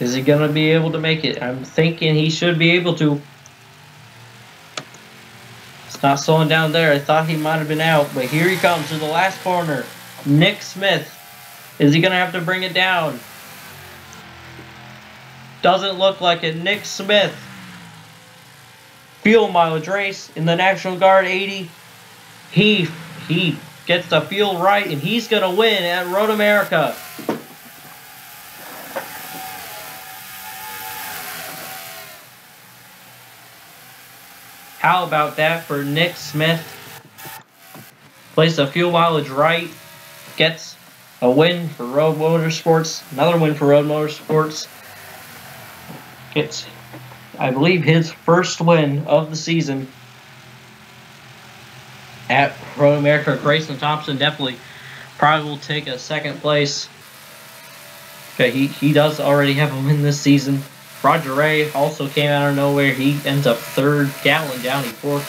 Is he going to be able to make it? I'm thinking he should be able to. It's not slowing down there. I thought he might have been out, but here he comes to the last corner. Nick Smith. Is he going to have to bring it down? Doesn't look like it. Nick Smith. Fuel mileage race in the National Guard 80. He gets the fuel right, and he's going to win at Road America. How about that for Nick Smith? Plays the fuel mileage right. Gets a win for Road Motorsports. Another win for Road Motorsports. Gets, I believe, his first win of the season at Road America. Grayson Thompson definitely probably will take a second place. Okay, he does already have a win this season. Roger Ray also came out of nowhere. He ends up third. Gatlin Downey fourth.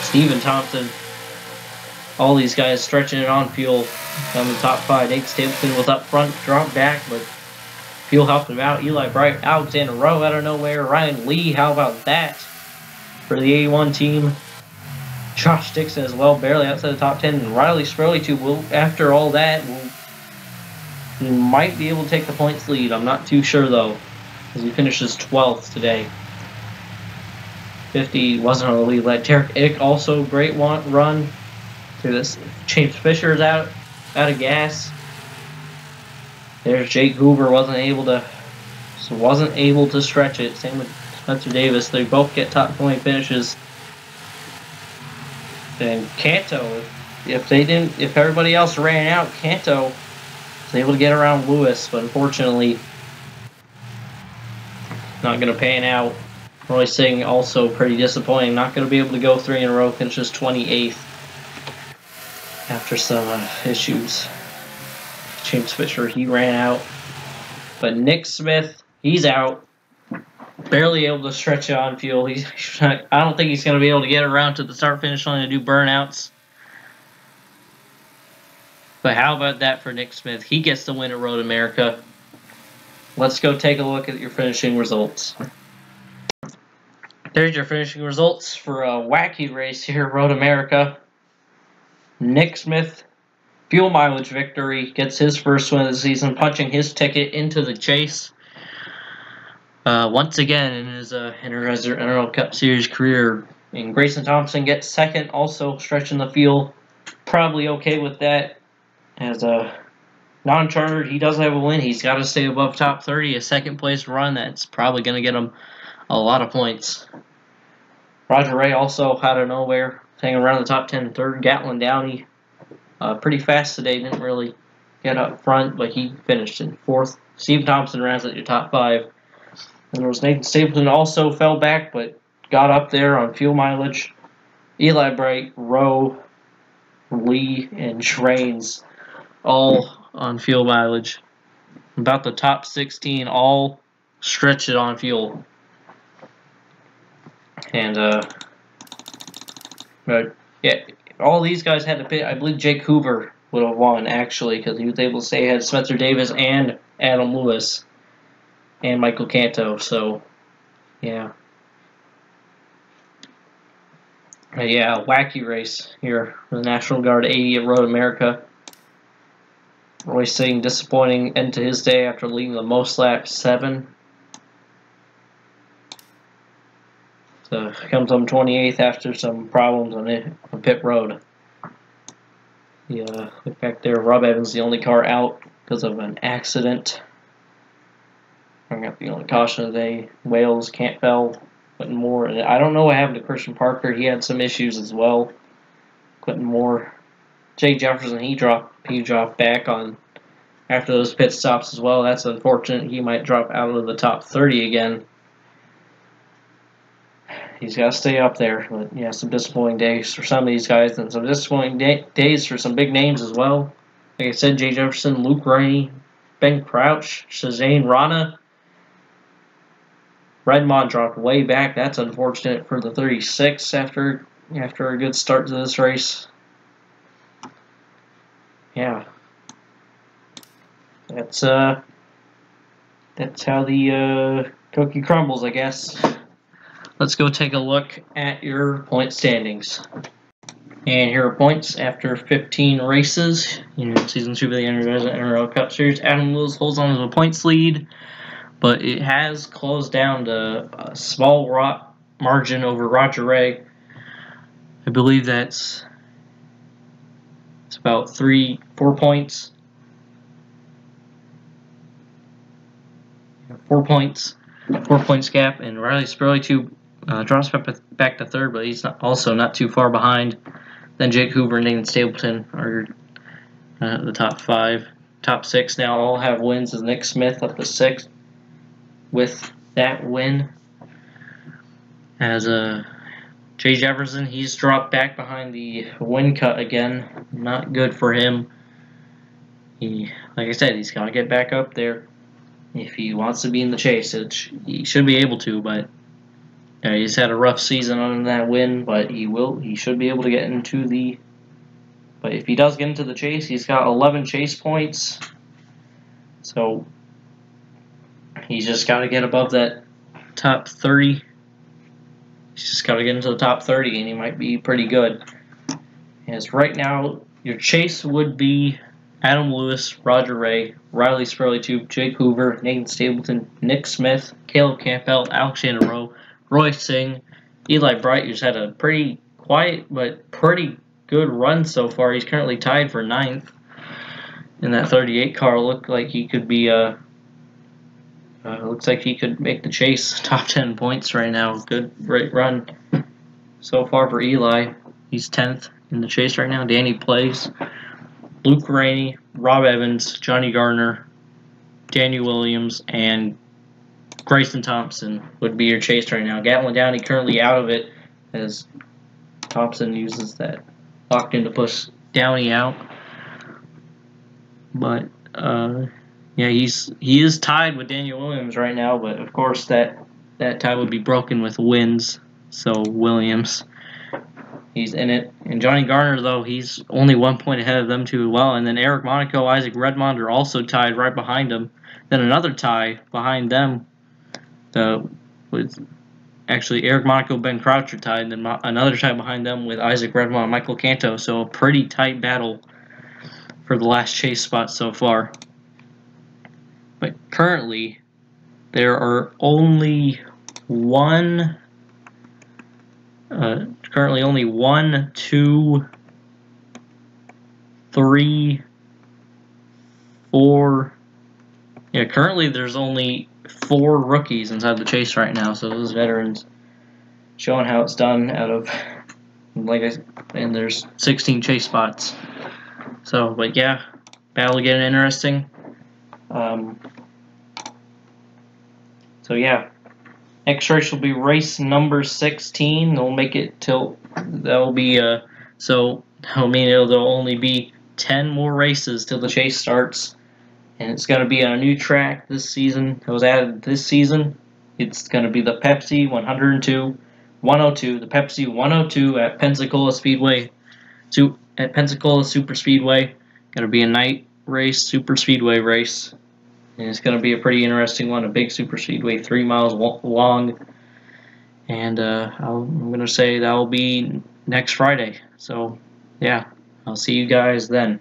Stephen Thompson. All these guys stretching it on fuel on the top five. Nate Stapleton was up front, dropped back, but fuel helped him out. Eli Bright, Alexander Rowe out of nowhere. Ryan Lee, how about that for the 81 team? Josh Dixon as well, barely outside the top 10. And Riley Spurley too. Will, after all that, he might be able to take the points lead. I'm not too sure though, as he finishes 12th today. 50 wasn't on the lead. Let Tarek Ick also great run through this. James Fisher's out of gas. There's Jake Hoover wasn't able to stretch it. Same with Spencer Davis. They both get top 20 finishes. And Canto, if everybody else ran out, Canto was able to get around Lewis, but unfortunately not going to pan out. Roy Singh also pretty disappointing. Not going to be able to go 3 in a row. Finishes 28th after some issues. James Fisher, he ran out. But Nick Smith, he's out. Barely able to stretch it on fuel. I don't think he's going to be able to get around to the start-finish line and do burnouts. But how about that for Nick Smith? He gets the win at Road America. Let's go take a look at your finishing results. There's your finishing results for a wacky race here at Road America. Nick Smith, fuel mileage victory, gets his first win of the season, punching his ticket into the chase. Once again in his Energizer NROL Cup Series career. And Grayson Thompson gets second, also stretching the field. Probably okay with that. As a non-chartered, he does have a win. He's got to stay above top 30. A second place run, that's probably going to get him a lot of points. Roger Ray also out of nowhere, hanging around the top 10 third. Gatlin Downey, pretty fast today, didn't really get up front, but he finished in fourth. Steve Thompson rounds at your top 5. And there was Nathan Stapleton also fell back, but got up there on fuel mileage. Eli Bright, Rowe, Lee, and Trains all on fuel mileage. About the top 16 all stretch it on fuel. And but yeah, all these guys had to pit. I believe Jake Hoover would have won actually, because he was able to say he had Spencer Davis and Adam Lewis and Michael Canto. So yeah. Yeah, wacky race here for the National Guard 80 at Road America. Roy Singh, disappointing end to his day after leading the most laps, 7. So comes on 28th after some problems on pit road. Yeah, look back there, Rob Evans, the only car out because of an accident. Bring up the only caution of the day. Wales, Campbell, Quentin Moore. And I don't know what happened to Christian Parker. He had some issues as well. Quentin Moore. Jay Jefferson, he dropped back on after those pit stops as well. That's unfortunate. He might drop out of the top 30 again. he's got to stay up there. But yeah, some disappointing days for some of these guys, and some disappointing days for some big names as well. Like I said, Jay Jefferson, Luke Rainey, Ben Crouch, Shazane Rana. Redmond dropped way back. That's unfortunate for the 36 after a good start to this race. Yeah, that's how the cookie crumbles, I guess. Let's go take a look at your point standings. And here are points after 15 races. Season 2 of the Energizer NROL Cup Series. Adam Lewis holds on to the points lead, but it has closed down to a small margin over Roger Ray. I believe it's about 4 points. 4 points. 4 points gap, and Riley Spurley drops back to third, but he's also not too far behind. Then Jake Hoover and Nathan Stapleton are the top 5. Top 6 now all have wins, as Nick Smith up to 6th with that win. As Jay Jefferson, he's dropped back behind the win cut again. Not good for him. Like I said, he's got to get back up there if he wants to be in the chase. He should be able to, but he's had a rough season on that win. But he should be able to get into the. But if he does get into the chase, he's got 11 chase points. So he's just got to get above that top 30. He's just got to get into the top 30, and he might be pretty good. As right now, your chase would be Adam Lewis, Roger Ray, Riley Spurley, Jake Hoover, Nathan Stapleton, Nick Smith, Caleb Campbell, Alexander Rowe, Roy Singh, Eli Bright, who's had a pretty quiet but pretty good run so far. He's currently tied for 9th in that 38 car. Looked like he could be looks like he could make the chase. Top 10 points right now. Great run so far for Eli. He's 10th in the chase right now. Danny Plays, Luke Rainey, Rob Evans, Johnny Gardner, Daniel Williams, and Grayson Thompson would be your chase right now. Gatlin Downey currently out of it as Thompson uses that locked in to push Downey out. But yeah, he is tied with Daniel Williams right now, but of course that tie would be broken with wins. So Williams, he's in it. And Johnny Garner, though, he's only 1 point ahead of them two as well. And then Eric Monaco, Isaac Redmond are also tied right behind him. Then another tie behind them with actually Eric Monaco, Ben Crouch are tied. And then another tie behind them with Isaac Redmond and Michael Canto. So a pretty tight battle for the last chase spot so far. But currently, there are only one, 2, 3, 4. Yeah, currently there's only 4 rookies inside the chase right now. So those veterans showing how it's done out of, and there's 16 chase spots. So, but yeah, battle getting interesting. So yeah, next race will be race number 16. They'll make it till that'll be so that'll mean there'll only be 10 more races till the chase starts, and it's going to be on a new track this season. It was added this season. It's going to be the Pepsi 102, the Pepsi 102 at Pensacola Speedway, at Pensacola Super Speedway. Going to be a night race, super speedway race. And it's going to be a pretty interesting one, a big super speedway, 3 miles long. And I'm going to say that will be next Friday. So, yeah, I'll see you guys then.